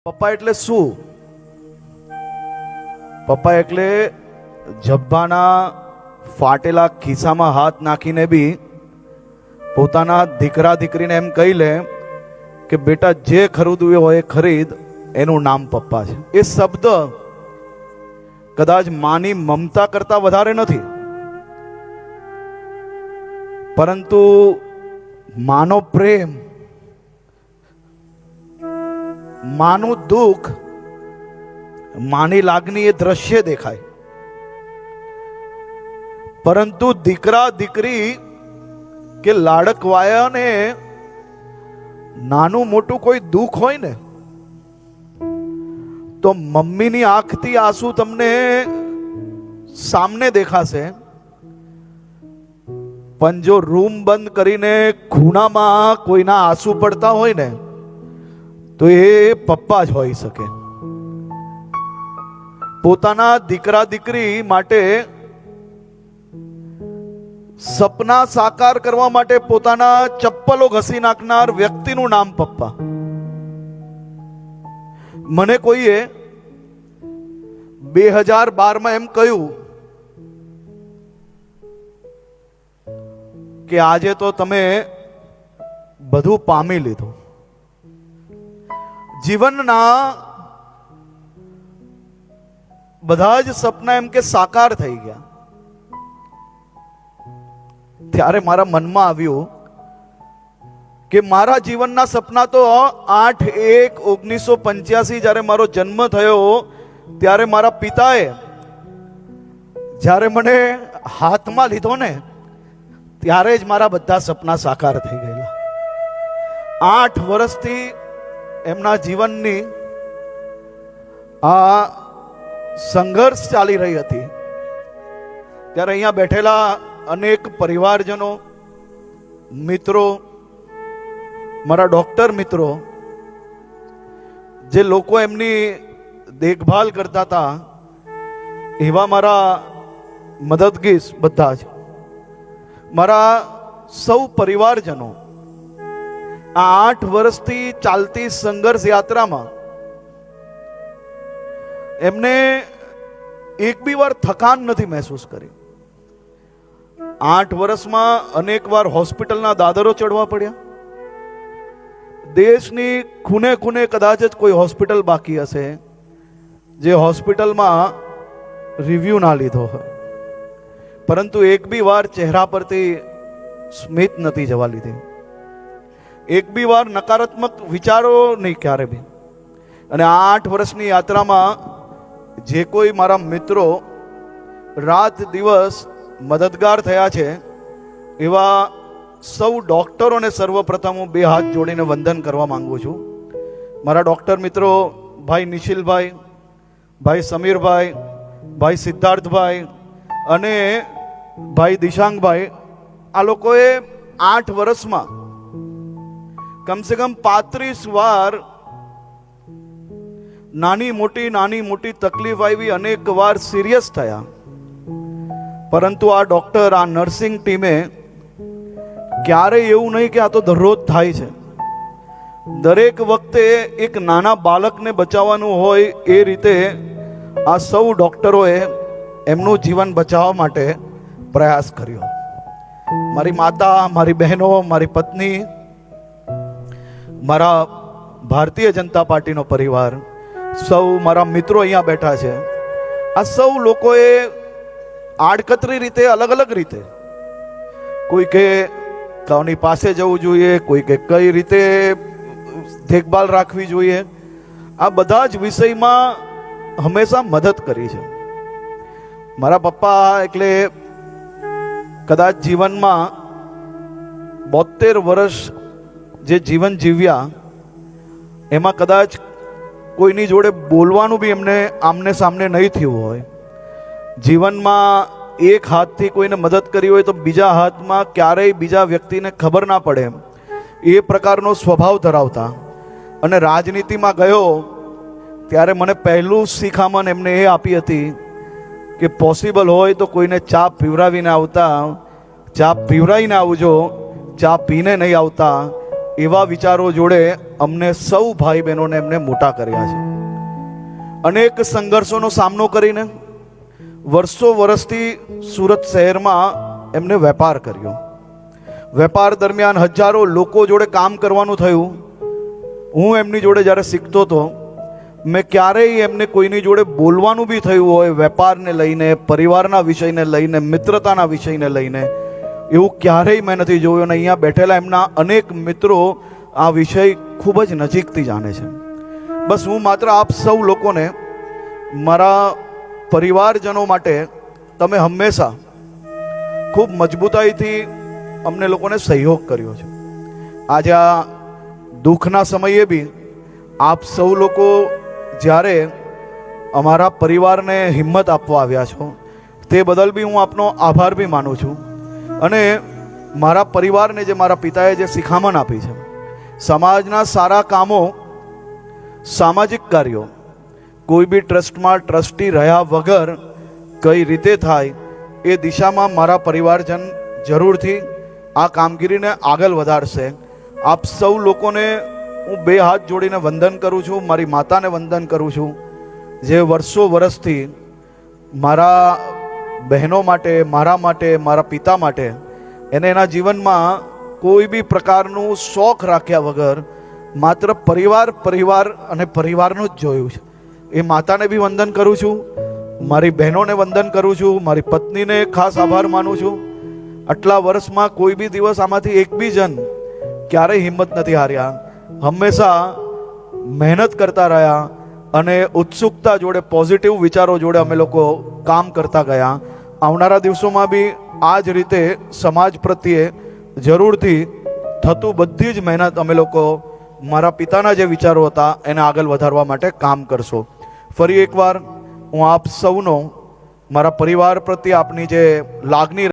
પપ્પા એટલે શું? પપ્પા એટલે જબ્બાના ફાટેલા ખિસ્સામાં હાથ નાખીને બી પોતાના દીકરા દીકરીને એમ કહી લે કે બેટા જે ખરીદવું હોય એ ખરીદ, એનું નામ પપ્પા છે. એ શબ્દ કદાચ માની મમતા કરતા વધારે નથી, પરંતુ માનો પ્રેમ, માનું દુઃખ, માની લાગણી એ દ્રશ્ય દેખાય. પરંતુ દીકરા દીકરી કે લાડકવાયાને નાનું મોટું કોઈ દુઃખ હોય ને, તો મમ્મીની આંખથી આંસુ તમને સામને દેખાશે, પણ જો રૂમ બંધ કરીને ખૂણામાં કોઈના આંસુ પડતા હોય ને, તો એ પપ્પા જ હોઈ શકે. પોતાના દીકરા દીકરી માટે સપના સાકાર કરવા માટે પોતાના ચપ્પલો ઘસી નાખનાર વ્યક્તિનું નામ પપ્પા. મને કોઈએ 2012માં એમ કહ્યું કે આજે તો તમે બધું પામી લીધું, જીવનના બધા જ સપના એમ કે સાકાર થઈ ગયા. ત્યારે મારા મનમાં આવ્યું કે મારા જીવનના સપના તો 8/1/1985 જ્યારે મારો જન્મ થયો ત્યારે મારા પિતાએ જ્યારે મને હાથમાં લીધો ને, ત્યારે જ મારા બધા સપના સાકાર થઈ ગયેલા. 8 વર્ષથી એમના જીવનની આ સંઘર્ષ ચાલી રહી હતી. ત્યારે અહીંયા બેઠેલા અનેક પરિવારજનો, મિત્રો, મારા ડોક્ટર મિત્રો, જે લોકો એમની દેખભાલ કરતા હતા, એવા મારા મદદગીર, બધા જ મારા સૌ પરિવારજનો આ 8 વર્ષથી ચાલતી સંઘર્ષ યાત્રામાં એમને એક બી વાર થકાન નથી મહેસૂસ કરી. 8 વર્ષમાં અનેક વાર હોસ્પિટલના દાદરો ચડવા પડ્યા. દેશની ખૂને ખૂને કદાચ જ કોઈ હોસ્પિટલ બાકી હશે જે હોસ્પિટલમાં રિવ્યુ ના લીધો હોય, પરંતુ એક બી વાર ચહેરા પરથી સ્મિત નથી જવા લીધી, એક બી વાર નકારાત્મક વિચારો નહીં ક્યારે બી. અને 8 વર્ષની યાત્રામાં જે કોઈ મારા મિત્રો રાત દિવસ મદદગાર થયા છે, એવા સૌ ડોક્ટરોને સર્વપ્રથમ હું 2 હાથ જોડીને વંદન કરવા માંગુ છું. મારા ડોક્ટર મિત્રો ભાઈ નિશિલભાઈ, ભાઈ સમીરભાઈ, ભાઈ સિદ્ધાર્થભાઈ અને ભાઈ દિશાંગભાઈ, આ લોકોએ 8 વર્ષમાં કમસે કમ 35 વાર નાની મોટી તકલીફ આવી, અનેક વાર સિરિયસ થયા, પરંતુ આ ડોક્ટર, આ નર્સિંગ ટીમે ક્યારેય એવું નહીં કે આ તો દરરોજ થાય છે. દરેક વખતે એક નાના બાળકને બચાવવાનું હોય એ રીતે આ સૌ ડોક્ટરોએ એમનું જીવન બચાવવા માટે પ્રયાસ કર્યો. મારી માતા, મારી બહેનો, મારી પત્ની, મારા ભારતીય જનતા પાર્ટીનો પરિવાર, સૌ મારા મિત્રો અહીંયા બેઠા છે, આ સૌ લોકોએ આડકતરી રીતે, અલગ અલગ રીતે, કોઈ કે કોની પાસે જવું જોઈએ, કોઈ કે કઈ રીતે દેખભાલ રાખવી જોઈએ, આ બધા જ વિષયમાં હંમેશા મદદ કરી છે. મારા પપ્પા એટલે કદાચ જીવનમાં 72 વર્ષ જે જીવન જીવ્યા, એમાં કદાચ કોઈની જોડે બોલવાનું બી એમને આમને સામને નહીં થયું હોય. જીવનમાં એક હાથથી કોઈને મદદ કરી હોય તો બીજા હાથમાં ક્યારેય બીજા વ્યક્તિને ખબર ના પડે, એ પ્રકારનો સ્વભાવ ધરાવતા. અને રાજનીતિમાં ગયો ત્યારે મને પહેલું શિખામણ એમને એ આપી હતી કે પોસિબલ હોય તો કોઈને ચા પીવડાવીને આવતા, ચા પીવડાવીને આવજો, ચા પીને નહીં આવતા. એવા વિચારો જોડે અમને સૌ ભાઈ બહેનોને એમને મોટા કર્યા છે. અનેક સંઘર્ષોનો સામનો કરીને વર્ષો વર્ષથી સુરત શહેરમાં એમને વેપાર કર્યો. વેપાર દરમિયાન હજારો લોકો જોડે કામ કરવાનું થયું. હું એમની જોડે જ્યારે શીખતો હતો, મેં ક્યારેય એમને કોઈની જોડે બોલવાનું બી થયું હોય વેપારને લઈને, પરિવારના વિષયને લઈને, મિત્રતાના વિષયને લઈને, એવું ક્યારેય મેં નથી જોયું. અને અહીંયા બેઠેલા એમના અનેક મિત્રો આ વિષય ખૂબ જ નજીકથી જાણે છે. બસ હું માત્ર આપ સૌ લોકોને, મારા પરિવારજનો માટે તમે હંમેશા ખૂબ મજબૂતાઈથી અમને લોકોને સહયોગ કર્યો છે. આજે આ દુઃખના સમયે બી આપ સૌ લોકો જ્યારે અમારા પરિવારને હિંમત આપવા આવ્યા છો, તે બદલ બી હું આપનો આભાર બી માનું છું. અને મારા પરિવારને જે મારા પિતાએ જે શિખામણ આપી છે, સમાજના સારા કામો, સામાજિક કાર્યો કોઈ બી ટ્રસ્ટમાં ટ્રસ્ટી રહ્યા વગર કઈ રીતે થાય, એ દિશામાં મારા પરિવારજન જરૂરથી આ કામગીરીને આગળ વધારશે. આપ સૌ લોકોને હું બે હાથ જોડીને વંદન કરું છું. મારી માતાને વંદન કરું છું, જે વર્ષો વર્ષથી મારા બહેનો માટે, મારા માટે, મારા પિતા માટે એને એના જીવનમાં કોઈ બી પ્રકારનું શોખ રાખ્યા વગર માત્ર પરિવાર પરિવાર અને પરિવારનું જ જોયું છે. એ માતાને બી વંદન કરું છું, મારી બહેનોને વંદન કરું છું, મારી પત્નીને ખાસ આભાર માનું છું. આટલા વર્ષમાં કોઈ બી દિવસ આમાંથી એક બી જણ ક્યારેય હિંમત નથી હાર્યા, હંમેશા મહેનત કરતા રહ્યા અને ઉત્સુકતા જોડે, પોઝિટિવ વિચારો જોડે અમે લોકો કામ કરતા ગયા. આવનારા દિવસોમાં બી આ જ રીતે સમાજ પ્રત્યે જરૂરથી થતું બધી જ મહેનત અમે લોકો મારા પિતાના જે વિચારો હતા એને આગળ વધારવા માટે કામ કરશો. ફરી એકવાર હું આપ સૌનો, મારા પરિવાર પ્રત્યે આપની જે લાગણી